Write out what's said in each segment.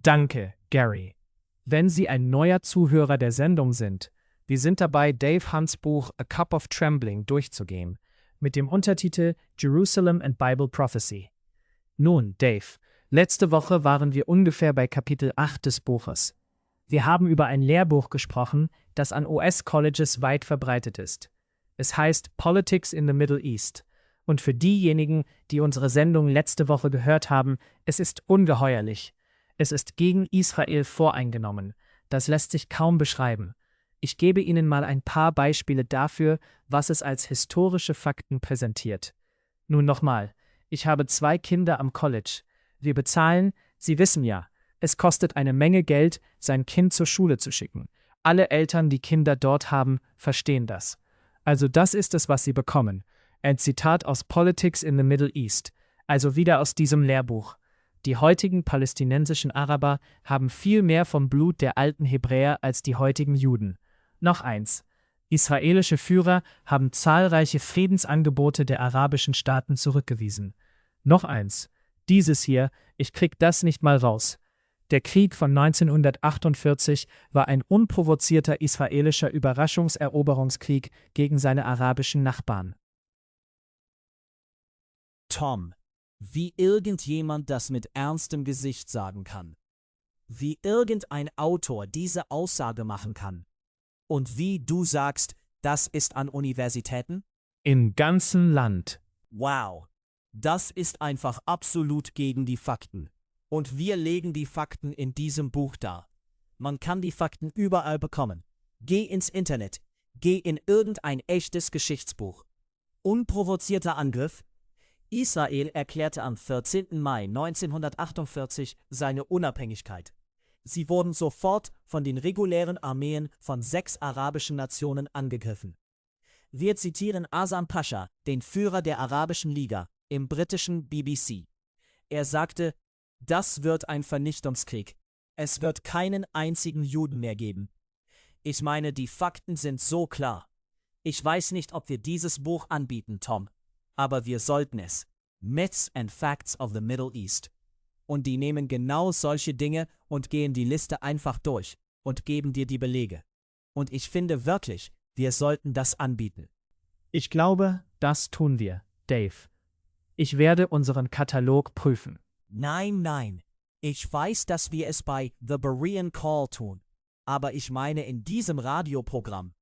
Danke, Gary. Wenn Sie ein neuer Zuhörer der Sendung sind, wir sind dabei, Dave Hunts Buch A Cup of Trembling durchzugehen, mit dem Untertitel Jerusalem and Bible Prophecy. Nun, Dave, letzte Woche waren wir ungefähr bei Kapitel 8 des Buches. Wir haben über ein Lehrbuch gesprochen, das an US-Colleges weit verbreitet ist. Es heißt Politics in the Middle East. Und für diejenigen, die unsere Sendung letzte Woche gehört haben, es ist ungeheuerlich. Es ist gegen Israel voreingenommen. Das lässt sich kaum beschreiben. Ich gebe Ihnen mal ein paar Beispiele dafür, was es als historische Fakten präsentiert. Nun nochmal, ich habe 2 Kinder am College. Wir bezahlen, Sie wissen ja, es kostet eine Menge Geld, sein Kind zur Schule zu schicken. Alle Eltern, die Kinder dort haben, verstehen das. Also das ist es, was sie bekommen. Ein Zitat aus Politics in the Middle East, also wieder aus diesem Lehrbuch. Die heutigen palästinensischen Araber haben viel mehr vom Blut der alten Hebräer als die heutigen Juden. Noch eins. Israelische Führer haben zahlreiche Friedensangebote der arabischen Staaten zurückgewiesen. Noch eins. Dieses hier, ich krieg das nicht mal raus. Der Krieg von 1948 war ein unprovozierter israelischer Überraschungseroberungskrieg gegen seine arabischen Nachbarn. Tom, wie irgendjemand das mit ernstem Gesicht sagen kann. Wie irgendein Autor diese Aussage machen kann. Und wie du sagst, das ist an Universitäten? Im ganzen Land. Wow, das ist einfach absolut gegen die Fakten. Und wir legen die Fakten in diesem Buch dar. Man kann die Fakten überall bekommen. Geh ins Internet. Geh in irgendein echtes Geschichtsbuch. Unprovozierter Angriff? Israel erklärte am 14. Mai 1948 seine Unabhängigkeit. Sie wurden sofort von den regulären Armeen von 6 arabischen Nationen angegriffen. Wir zitieren Azam Pascha, den Führer der Arabischen Liga, im britischen BBC. Er sagte, das wird ein Vernichtungskrieg. Es wird keinen einzigen Juden mehr geben. Ich meine, die Fakten sind so klar. Ich weiß nicht, ob wir dieses Buch anbieten, Tom. Aber wir sollten es. Myths and Facts of the Middle East. Und die nehmen genau solche Dinge und gehen die Liste einfach durch und geben dir die Belege. Und ich finde wirklich, wir sollten das anbieten. Ich glaube, das tun wir, Dave. Ich werde unseren Katalog prüfen. Nein. Ich weiß, dass wir es bei The Berean Call tun. Aber ich meine in diesem Radioprogramm.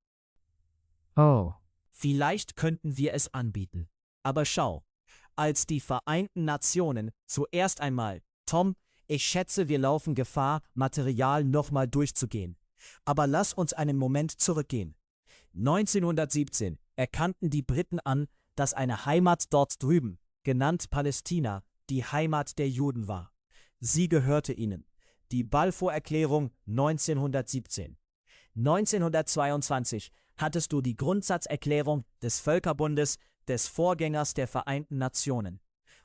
Oh. Vielleicht könnten wir es anbieten. Aber schau, als die Vereinten Nationen zuerst einmal, Tom, ich schätze, wir laufen Gefahr, Material nochmal durchzugehen. Aber lass uns einen Moment zurückgehen. 1917 erkannten die Briten an, dass eine Heimat dort drüben, genannt Palästina, die Heimat der Juden war. Sie gehörte ihnen. Die Balfour-Erklärung 1917. 1922 hattest du die Grundsatzerklärung des Völkerbundes, des Vorgängers der Vereinten Nationen.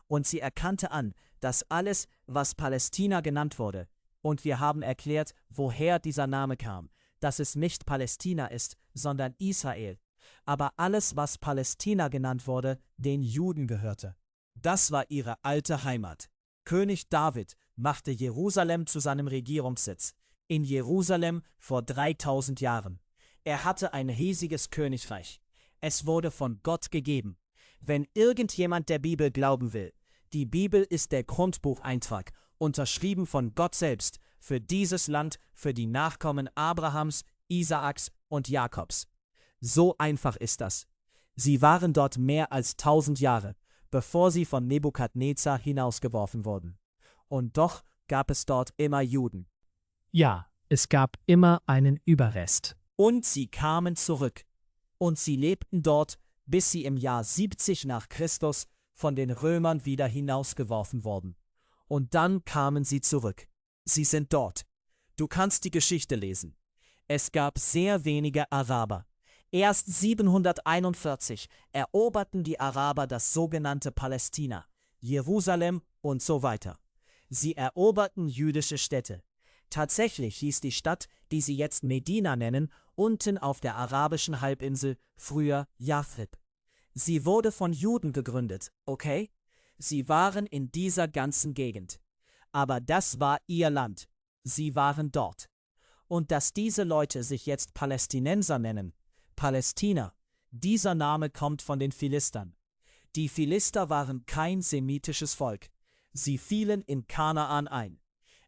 Und sie erkannte an, dass alles, was Palästina genannt wurde, und wir haben erklärt, woher dieser Name kam, dass es nicht Palästina ist, sondern Israel, aber alles, was Palästina genannt wurde, den Juden gehörte. Das war ihre alte Heimat. König David machte Jerusalem zu seinem Regierungssitz. In Jerusalem vor 3000 Jahren. Er hatte ein riesiges Königreich. Es wurde von Gott gegeben. Wenn irgendjemand der Bibel glauben will, die Bibel ist der Grundbucheintrag, unterschrieben von Gott selbst, für dieses Land, für die Nachkommen Abrahams, Isaaks und Jakobs. So einfach ist das. Sie waren dort mehr als 1000 Jahre, bevor sie von Nebukadnezar hinausgeworfen wurden. Und doch gab es dort immer Juden. Ja, es gab immer einen Überrest. Und sie kamen zurück. Und sie lebten dort, bis sie im Jahr 70 nach Christus von den Römern wieder hinausgeworfen wurden. Und dann kamen sie zurück. Sie sind dort. Du kannst die Geschichte lesen. Es gab sehr wenige Araber. Erst 741 eroberten die Araber das sogenannte Palästina, Jerusalem und so weiter. Sie eroberten jüdische Städte. Tatsächlich hieß die Stadt, die sie jetzt Medina nennen, unten auf der arabischen Halbinsel früher Yathrib. Sie wurde von Juden gegründet, okay? Sie waren in dieser ganzen Gegend. Aber das war ihr Land. sie waren dort. Und dass diese Leute sich jetzt Palästinenser nennen, Palästina, dieser Name kommt von den Philistern. Die Philister waren kein semitisches Volk. Sie fielen in Kanaan ein.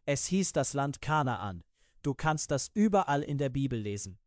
Es hieß das Land Kanaan. Du kannst das überall in der Bibel lesen.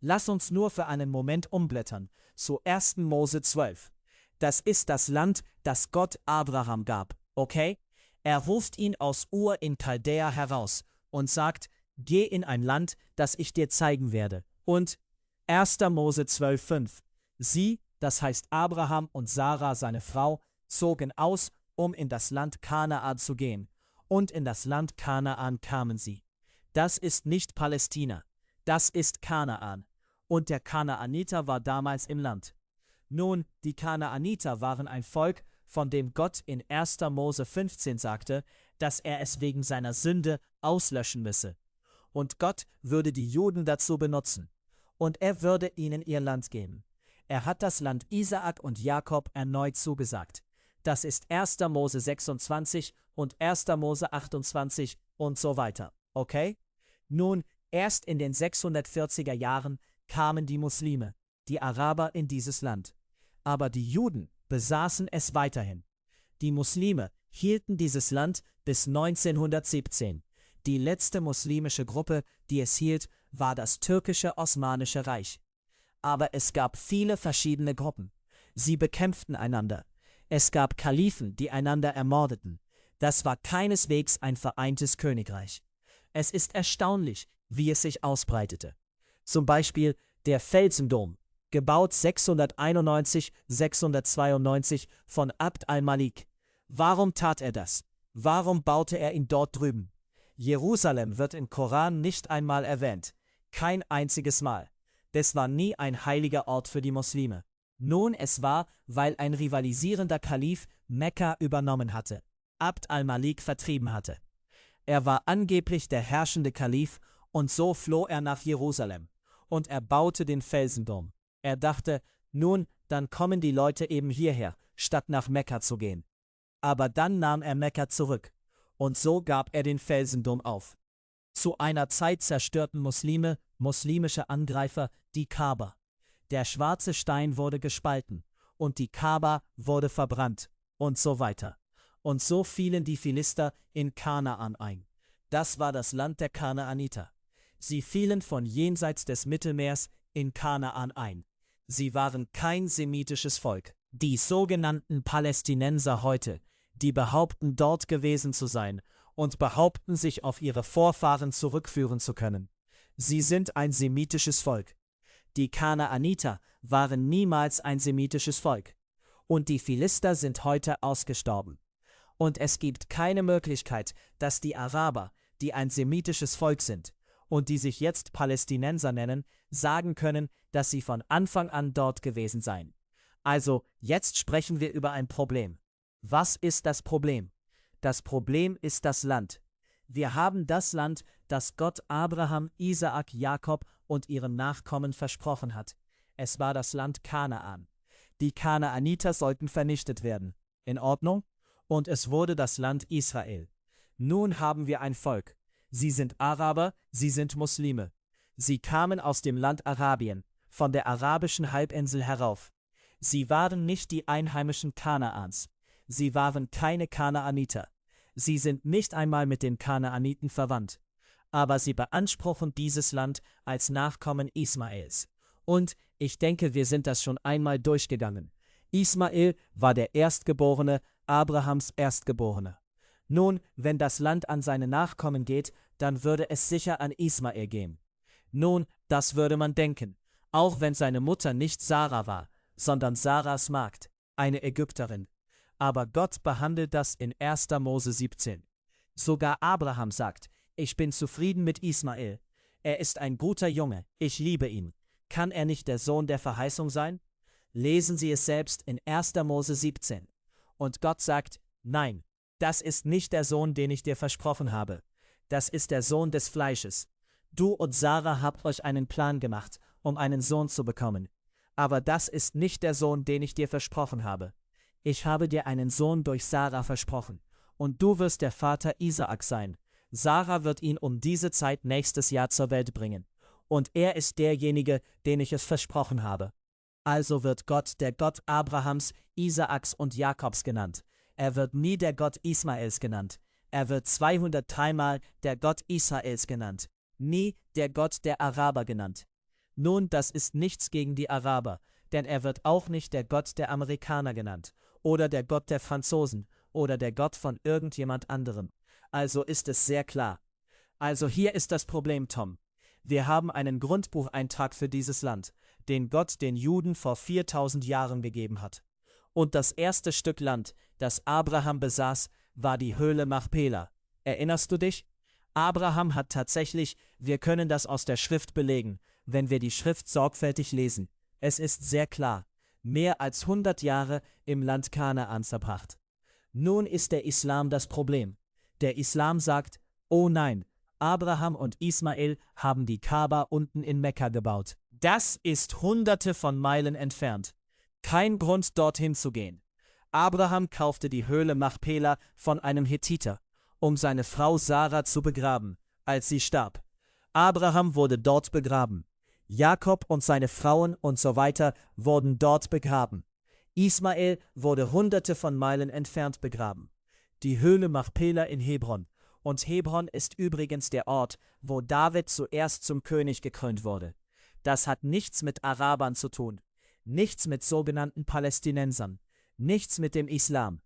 Lass uns nur für einen Moment umblättern, zu 1. Mose 12. Das ist das Land, das Gott Abraham gab, okay? Er ruft ihn aus Ur in Chaldäa heraus und sagt, geh in ein Land, das ich dir zeigen werde. Und 1. Mose 12,5. Sie, das heißt Abraham und Sarah, seine Frau, zogen aus, um in das Land Kanaan zu gehen. Und in das Land Kanaan kamen sie. Das ist nicht Palästina, das ist Kanaan. Und der Kanaaniter war damals im Land. Nun, die Kanaaniter waren ein Volk, von dem Gott in 1. Mose 15 sagte, dass er es wegen seiner Sünde auslöschen müsse. Und Gott würde die Juden dazu benutzen. Und er würde ihnen ihr Land geben. Er hat das Land Isaak und Jakob erneut zugesagt. Das ist 1. Mose 26 und 1. Mose 28 und so weiter. Okay? Nun, erst in den 640er Jahren kamen die Muslime, die Araber in dieses Land. Aber die Juden besaßen es weiterhin. Die Muslime hielten dieses Land bis 1917. Die letzte muslimische Gruppe, die es hielt, war das türkische Osmanische Reich. Aber es gab viele verschiedene Gruppen. Sie bekämpften einander. Es gab Kalifen, die einander ermordeten. Das war keineswegs ein vereintes Königreich. Es ist erstaunlich, wie es sich ausbreitete. Zum Beispiel der Felsendom, gebaut 691-692 von Abd al-Malik. Warum tat er das? Warum baute er ihn dort drüben? Jerusalem wird im Koran nicht einmal erwähnt. Kein einziges Mal. Das war nie ein heiliger Ort für die Muslime. Nun, es war, weil ein rivalisierender Kalif Mekka übernommen hatte, Abd al-Malik vertrieben hatte. Er war angeblich der herrschende Kalif und so floh er nach Jerusalem. Und er baute den Felsendom. Er dachte, nun, dann kommen die Leute eben hierher, statt nach Mekka zu gehen. Aber dann nahm er Mekka zurück. Und so gab er den Felsendom auf. Zu einer Zeit zerstörten Muslime, muslimische Angreifer, die Kaaba. Der schwarze Stein wurde gespalten und die Kaaba wurde verbrannt und so weiter. Und so fielen die Philister in Kanaan ein. Das war das Land der Kanaaniter. Sie fielen von jenseits des Mittelmeers in Kanaan ein. Sie waren kein semitisches Volk. Die sogenannten Palästinenser heute, die behaupten, dort gewesen zu sein und behaupten, sich auf ihre Vorfahren zurückführen zu können. Sie sind ein semitisches Volk. Die Kanaaniter waren niemals ein semitisches Volk. Und die Philister sind heute ausgestorben. Und es gibt keine Möglichkeit, dass die Araber, die ein semitisches Volk sind und die sich jetzt Palästinenser nennen, sagen können, dass sie von Anfang an dort gewesen seien. Also, jetzt sprechen wir über ein Problem. Was ist das Problem? Das Problem ist das Land. Wir haben das Land, das Gott Abraham, Isaak, Jakob und ihren Nachkommen versprochen hat. Es war das Land Kanaan. Die Kanaaniter sollten vernichtet werden. In Ordnung? Und es wurde das Land Israel. Nun haben wir ein Volk. Sie sind Araber, sie sind Muslime. Sie kamen aus dem Land Arabien, von der arabischen Halbinsel herauf. Sie waren nicht die Einheimischen Kanaans. Sie waren keine Kanaaniter. Sie sind nicht einmal mit den Kanaaniten verwandt. Aber sie beanspruchen dieses Land als Nachkommen Ismaels. Und ich denke, wir sind das schon einmal durchgegangen. Ismael war der Erstgeborene, Abrahams Erstgeborener. Nun, wenn das Land an seine Nachkommen geht, dann würde es sicher an Ismael gehen. Nun, das würde man denken, auch wenn seine Mutter nicht Sarah war, sondern Sarahs Magd, eine Ägypterin. Aber Gott behandelt das in 1. Mose 17. Sogar Abraham sagt, ich bin zufrieden mit Ismael. Er ist ein guter Junge, ich liebe ihn. Kann er nicht der Sohn der Verheißung sein? Lesen Sie es selbst in 1. Mose 17. Und Gott sagt, nein, das ist nicht der Sohn, den ich dir versprochen habe. Das ist der Sohn des Fleisches. Du und Sarah habt euch einen Plan gemacht, um einen Sohn zu bekommen. Aber das ist nicht der Sohn, den ich dir versprochen habe. Ich habe dir einen Sohn durch Sarah versprochen, und du wirst der Vater Isaak sein. Sarah wird ihn um diese Zeit nächstes Jahr zur Welt bringen. Und er ist derjenige, den ich es versprochen habe. Also wird Gott der Gott Abrahams, Isaaks und Jakobs genannt. Er wird nie der Gott Ismaels genannt. Er wird 203 Mal der Gott Israels genannt. Nie der Gott der Araber genannt. Nun, das ist nichts gegen die Araber, denn er wird auch nicht der Gott der Amerikaner genannt, oder der Gott der Franzosen, oder der Gott von irgendjemand anderem. Also ist es sehr klar. Also hier ist das Problem, Tom. Wir haben einen Grundbucheintrag für dieses Land, den Gott den Juden vor 4000 Jahren gegeben hat. Und das erste Stück Land, das Abraham besaß, war die Höhle Machpela. Erinnerst du dich? Abraham hat tatsächlich, wir können das aus der Schrift belegen, wenn wir die Schrift sorgfältig lesen. Es ist sehr klar, mehr als 100 Jahre im Land Kanaan verbracht. Nun ist der Islam das Problem. Der Islam sagt, oh nein, Abraham und Ismael haben die Kaaba unten in Mekka gebaut. Das ist Hunderte von Meilen entfernt. Kein Grund, dorthin zu gehen. Abraham kaufte die Höhle Machpela von einem Hethiter, um seine Frau Sarah zu begraben, als sie starb. Abraham wurde dort begraben. Jakob und seine Frauen und so weiter wurden dort begraben. Ismael wurde Hunderte von Meilen entfernt begraben. Die Höhle Machpela in Hebron. Und Hebron ist übrigens der Ort, wo David zuerst zum König gekrönt wurde. Das hat nichts mit Arabern zu tun, nichts mit sogenannten Palästinensern, nichts mit dem Islam.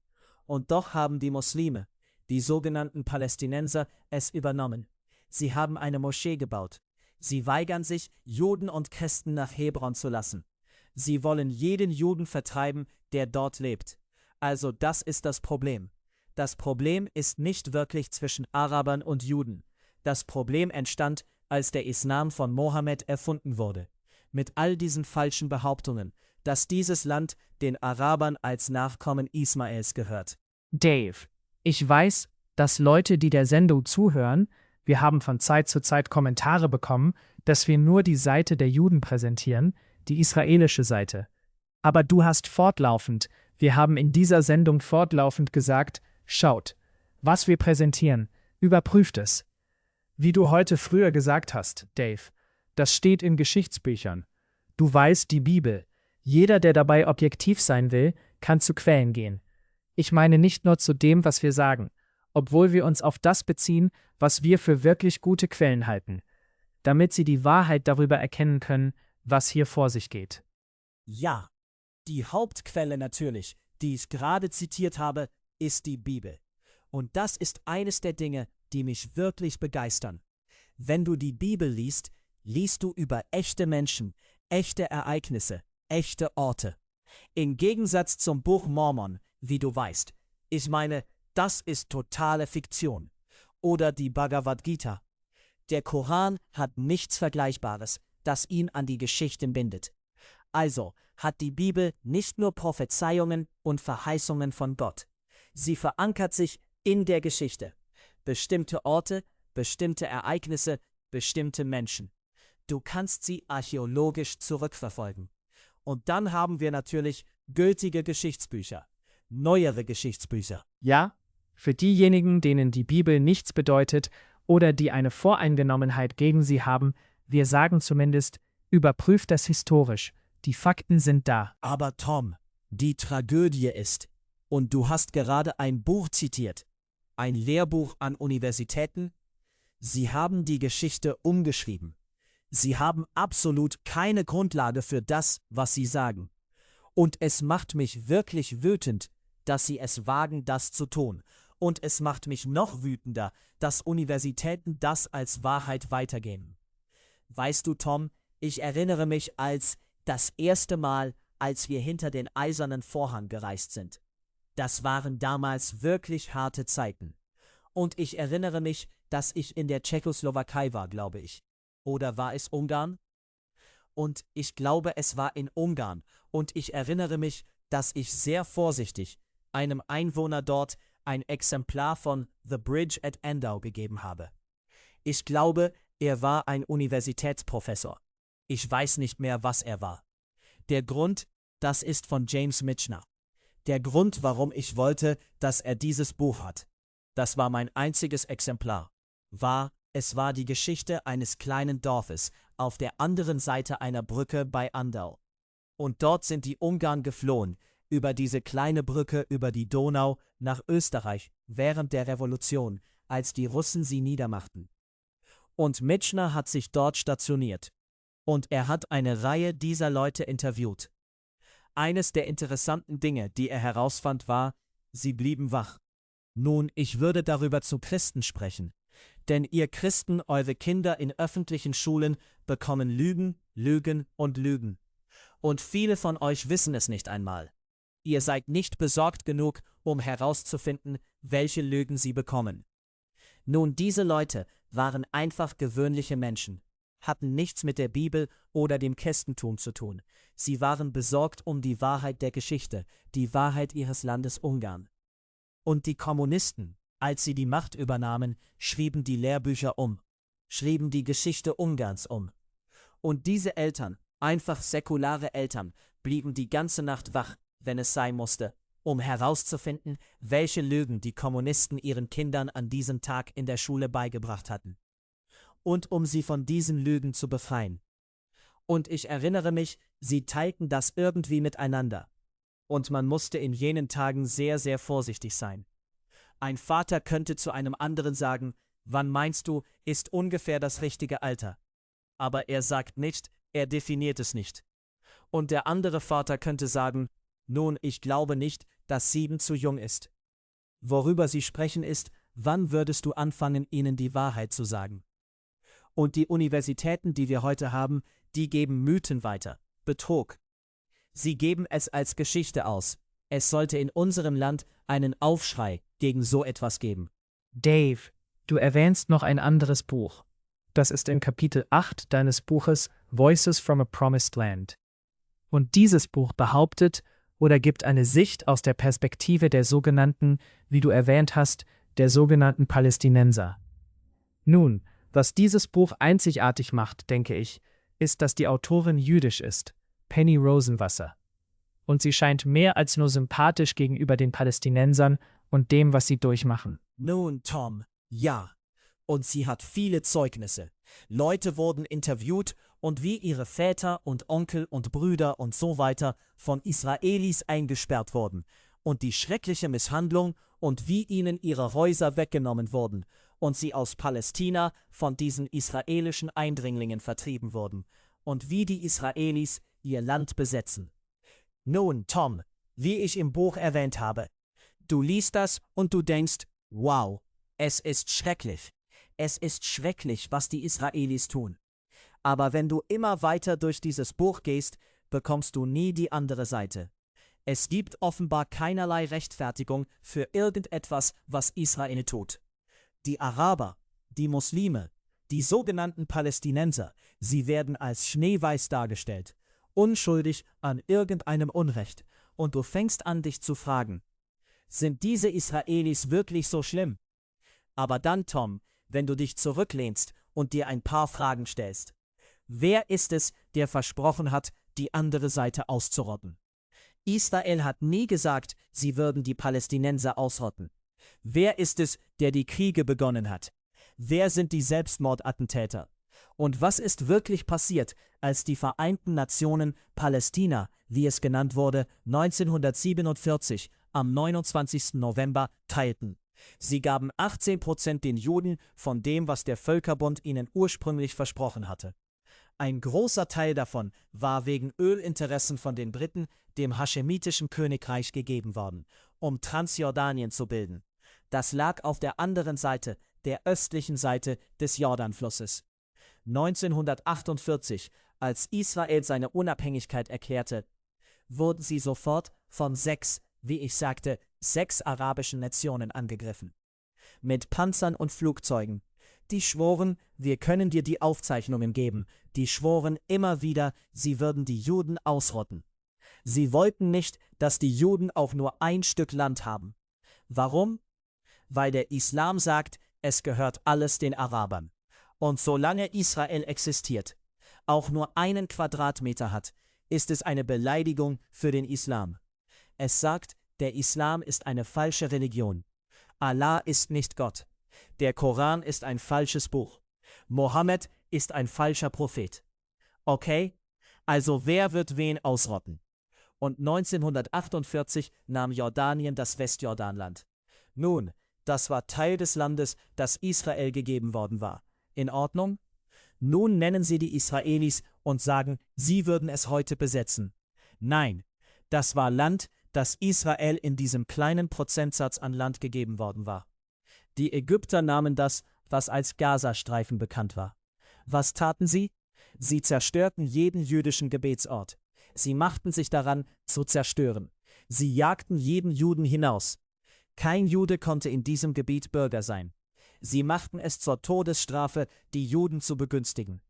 Und doch haben die Muslime, die sogenannten Palästinenser, es übernommen. Sie haben eine Moschee gebaut. Sie weigern sich, Juden und Christen nach Hebron zu lassen. Sie wollen jeden Juden vertreiben, der dort lebt. Also das ist das Problem. Das Problem ist nicht wirklich zwischen Arabern und Juden. Das Problem entstand, als der Islam von Mohammed erfunden wurde. Mit all diesen falschen Behauptungen, dass dieses Land den Arabern als Nachkommen Ismaels gehört. Dave, ich weiß, dass Leute, die der Sendung zuhören, wir haben von Zeit zu Zeit Kommentare bekommen, dass wir nur die Seite der Juden präsentieren, die israelische Seite. Aber du hast wir haben in dieser Sendung fortlaufend gesagt, schaut, was wir präsentieren, überprüft es. Wie du heute früher gesagt hast, Dave, das steht in Geschichtsbüchern. Du weißt die Bibel. Jeder, der dabei objektiv sein will, kann zu Quellen gehen. Ich meine nicht nur zu dem, was wir sagen, obwohl wir uns auf das beziehen, was wir für wirklich gute Quellen halten, damit sie die Wahrheit darüber erkennen können, was hier vor sich geht. Ja, die Hauptquelle natürlich, die ich gerade zitiert habe, ist die Bibel. Und das ist eines der Dinge, die mich wirklich begeistern. Wenn du die Bibel liest, liest du über echte Menschen, echte Ereignisse, echte Orte. Im Gegensatz zum Buch Mormon, wie du weißt. Ich meine, das ist totale Fiktion. Oder die Bhagavad Gita. Der Koran hat nichts Vergleichbares, das ihn an die Geschichten bindet. Also hat die Bibel nicht nur Prophezeiungen und Verheißungen von Gott. Sie verankert sich in der Geschichte. Bestimmte Orte, bestimmte Ereignisse, bestimmte Menschen. Du kannst sie archäologisch zurückverfolgen. Und dann haben wir natürlich gültige Geschichtsbücher, neuere Geschichtsbücher. Ja, für diejenigen, denen die Bibel nichts bedeutet oder die eine Voreingenommenheit gegen sie haben, wir sagen zumindest, überprüft das historisch. Die Fakten sind da. Aber Tom, die Tragödie ist, und du hast gerade ein Buch zitiert, ein Lehrbuch an Universitäten, sie haben die Geschichte umgeschrieben. Sie haben absolut keine Grundlage für das, was sie sagen. Und es macht mich wirklich wütend, dass sie es wagen, das zu tun. Und es macht mich noch wütender, dass Universitäten das als Wahrheit weitergeben. Weißt du, Tom, ich erinnere mich als das erste Mal, als wir hinter den eisernen Vorhang gereist sind. Das waren damals wirklich harte Zeiten. Und ich erinnere mich, dass ich in der Tschechoslowakei war, glaube ich. Oder war es Ungarn? Und ich glaube, es war in Ungarn. Und ich erinnere mich, dass ich sehr vorsichtig einem Einwohner dort ein Exemplar von The Bridge at Endau gegeben habe. Ich glaube, er war ein Universitätsprofessor. Ich weiß nicht mehr, was er war. Der Grund, das ist von James Michener. Der Grund, warum ich wollte, dass er dieses Buch hat. Das war mein einziges Exemplar. Es war die Geschichte eines kleinen Dorfes auf der anderen Seite einer Brücke bei Andau. Und dort sind die Ungarn geflohen, über diese kleine Brücke über die Donau nach Österreich während der Revolution, als die Russen sie niedermachten. Und Mitschner hat sich dort stationiert. Und er hat eine Reihe dieser Leute interviewt. Eines der interessanten Dinge, die er herausfand, war, sie blieben wach. Nun, ich würde darüber zu Christen sprechen. Denn ihr Christen, eure Kinder in öffentlichen Schulen bekommen Lügen, Lügen und Lügen. Und viele von euch wissen es nicht einmal. Ihr seid nicht besorgt genug, um herauszufinden, welche Lügen sie bekommen. Nun, diese Leute waren einfach gewöhnliche Menschen, hatten nichts mit der Bibel oder dem Christentum zu tun. Sie waren besorgt um die Wahrheit der Geschichte, die Wahrheit ihres Landes Ungarn. Und die Kommunisten, als sie die Macht übernahmen, schrieben die Lehrbücher um, schrieben die Geschichte Ungarns um. Und diese Eltern, einfach säkulare Eltern, blieben die ganze Nacht wach, wenn es sein musste, um herauszufinden, welche Lügen die Kommunisten ihren Kindern an diesem Tag in der Schule beigebracht hatten. Und um sie von diesen Lügen zu befreien. Und ich erinnere mich, sie teilten das irgendwie miteinander. Und man musste in jenen Tagen sehr, sehr vorsichtig sein. Ein Vater könnte zu einem anderen sagen, wann meinst du, ist ungefähr das richtige Alter? Aber er sagt nicht, er definiert es nicht. Und der andere Vater könnte sagen, nun, ich glaube nicht, dass 7 zu jung ist. Worüber sie sprechen ist, wann würdest du anfangen, ihnen die Wahrheit zu sagen? Und die Universitäten, die wir heute haben, die geben Mythen weiter, Betrug. Sie geben es als Geschichte aus. Es sollte in unserem Land einen Aufschrei gegen so etwas geben. Dave, du erwähnst noch ein anderes Buch. Das ist in Kapitel 8 deines Buches Voices from a Promised Land. Und dieses Buch behauptet oder gibt eine Sicht aus der Perspektive der sogenannten, wie du erwähnt hast, der sogenannten Palästinenser. Nun, was dieses Buch einzigartig macht, denke ich, ist, dass die Autorin jüdisch ist, Penny Rosenwasser. Und sie scheint mehr als nur sympathisch gegenüber den Palästinensern und dem, was sie durchmachen. Nun, Tom, ja. Und sie hat viele Zeugnisse. Leute wurden interviewt und wie ihre Väter und Onkel und Brüder und so weiter von Israelis eingesperrt wurden und die schreckliche Misshandlung und wie ihnen ihre Häuser weggenommen wurden und sie aus Palästina von diesen israelischen Eindringlingen vertrieben wurden und wie die Israelis ihr Land besetzen. Nun, Tom, wie ich im Buch erwähnt habe, du liest das und du denkst, wow, es ist schrecklich. Es ist schrecklich, was die Israelis tun. Aber wenn du immer weiter durch dieses Buch gehst, bekommst du nie die andere Seite. Es gibt offenbar keinerlei Rechtfertigung für irgendetwas, was Israel tut. Die Araber, die Muslime, die sogenannten Palästinenser, sie werden als schneeweiß dargestellt, unschuldig an irgendeinem Unrecht, und du fängst an, dich zu fragen, sind diese Israelis wirklich so schlimm? Aber dann, Tom, wenn du dich zurücklehnst und dir ein paar Fragen stellst. Wer ist es, der versprochen hat, die andere Seite auszurotten? Israel hat nie gesagt, sie würden die Palästinenser ausrotten. Wer ist es, der die Kriege begonnen hat? Wer sind die Selbstmordattentäter? Und was ist wirklich passiert, als die Vereinten Nationen Palästina, wie es genannt wurde, 1947 am 29. November teilten? Sie gaben 18% den Juden von dem, was der Völkerbund ihnen ursprünglich versprochen hatte. Ein großer Teil davon war wegen Ölinteressen von den Briten dem haschemitischen Königreich gegeben worden, um Transjordanien zu bilden. Das lag auf der anderen Seite, der östlichen Seite des Jordanflusses. 1948, als Israel seine Unabhängigkeit erklärte, wurden sie sofort von 6 arabischen Nationen angegriffen. Mit Panzern und Flugzeugen. Die schworen, wir können dir die Aufzeichnungen geben. Die schworen immer wieder, sie würden die Juden ausrotten. Sie wollten nicht, dass die Juden auch nur ein Stück Land haben. Warum? Weil der Islam sagt, es gehört alles den Arabern. Und solange Israel existiert, auch nur einen Quadratmeter hat, ist es eine Beleidigung für den Islam. Es sagt, der Islam ist eine falsche Religion. Allah ist nicht Gott. Der Koran ist ein falsches Buch. Mohammed ist ein falscher Prophet. Okay? Also wer wird wen ausrotten? Und 1948 nahm Jordanien das Westjordanland. Nun, das war Teil des Landes, das Israel gegeben worden war. In Ordnung? Nun nennen sie die Israelis und sagen, sie würden es heute besetzen. Nein, das war Land, das Israel in diesem kleinen Prozentsatz an Land gegeben worden war. Die Ägypter nahmen das, was als Gazastreifen bekannt war. Was taten sie? Sie zerstörten jeden jüdischen Gebetsort. Sie machten sich daran, zu zerstören. Sie jagten jeden Juden hinaus. Kein Jude konnte in diesem Gebiet Bürger sein. Sie machten es zur Todesstrafe, die Juden zu begünstigen.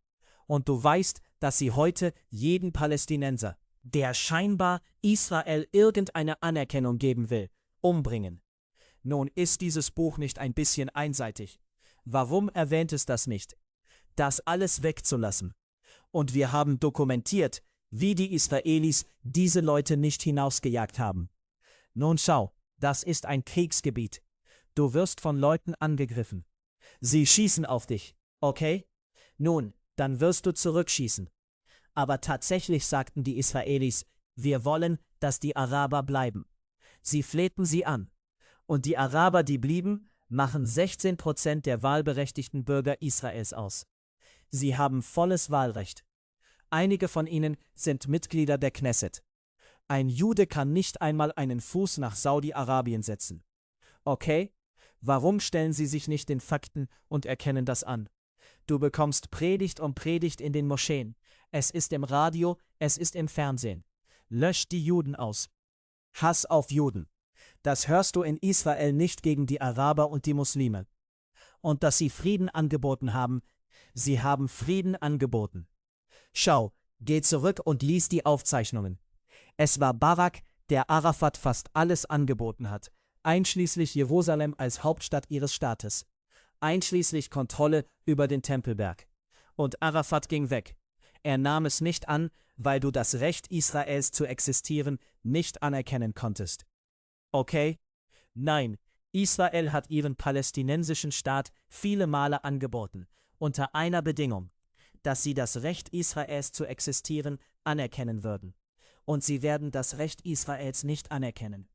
Und du weißt, dass sie heute jeden Palästinenser, der scheinbar Israel irgendeine Anerkennung geben will, umbringen. Nun ist dieses Buch nicht ein bisschen einseitig. Warum erwähnt es das nicht? Das alles wegzulassen. Und wir haben dokumentiert, wie die Israelis diese Leute nicht hinausgejagt haben. Nun schau, das ist ein Kriegsgebiet. Du wirst von Leuten angegriffen. Sie schießen auf dich, okay? Nun, dann wirst du zurückschießen. Aber tatsächlich sagten die Israelis, wir wollen, dass die Araber bleiben. Sie flehten sie an. Und die Araber, die blieben, machen 16% der wahlberechtigten Bürger Israels aus. Sie haben volles Wahlrecht. Einige von ihnen sind Mitglieder der Knesset. Ein Jude kann nicht einmal einen Fuß nach Saudi-Arabien setzen. Okay? Warum stellen sie sich nicht den Fakten und erkennen das an? Du bekommst Predigt um Predigt in den Moscheen. Es ist im Radio, es ist im Fernsehen. Löscht die Juden aus. Hass auf Juden. Das hörst du in Israel nicht gegen die Araber und die Muslime. Und dass sie Frieden angeboten haben, sie haben Frieden angeboten. Schau, geh zurück und lies die Aufzeichnungen. Es war Barak, der Arafat fast alles angeboten hat, einschließlich Jerusalem als Hauptstadt ihres Staates, einschließlich Kontrolle über den Tempelberg. Und Arafat ging weg. Er nahm es nicht an, weil du das Recht Israels zu existieren nicht anerkennen konntest. Okay? Nein, Israel hat ihren palästinensischen Staat viele Male angeboten, unter einer Bedingung, dass sie das Recht Israels zu existieren anerkennen würden. Und sie werden das Recht Israels nicht anerkennen,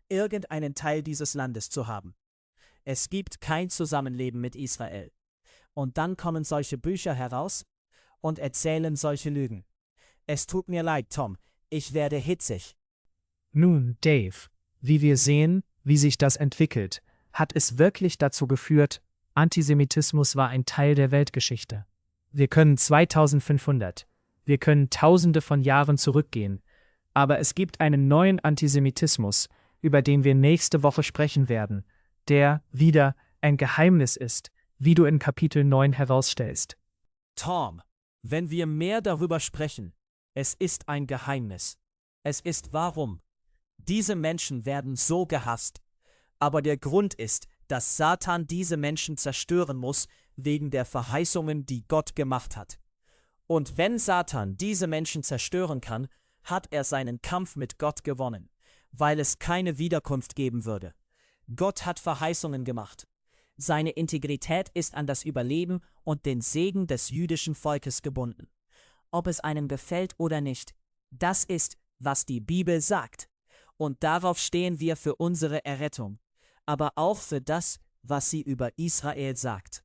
irgendeinen Teil dieses Landes zu haben. Es gibt kein Zusammenleben mit Israel. Und dann kommen solche Bücher heraus und erzählen solche Lügen. Es tut mir leid, Tom, ich werde hitzig. Nun, Dave, wie wir sehen, wie sich das entwickelt, hat es wirklich dazu geführt, Antisemitismus war ein Teil der Weltgeschichte. Wir können 2500, wir können Tausende von Jahren zurückgehen, aber es gibt einen neuen Antisemitismus, über den wir nächste Woche sprechen werden, der wieder ein Geheimnis ist, wie du in Kapitel 9 herausstellst. Tom, wenn wir mehr darüber sprechen, es ist ein Geheimnis. Es ist warum. Diese Menschen werden so gehasst. Aber der Grund ist, dass Satan diese Menschen zerstören muss, wegen der Verheißungen, die Gott gemacht hat. Und wenn Satan diese Menschen zerstören kann, hat er seinen Kampf mit Gott gewonnen, weil es keine Wiederkunft geben würde. Gott hat Verheißungen gemacht. Seine Integrität ist an das Überleben und den Segen des jüdischen Volkes gebunden. Ob es einem gefällt oder nicht, das ist, was die Bibel sagt. Und darauf stehen wir für unsere Errettung, aber auch für das, was sie über Israel sagt.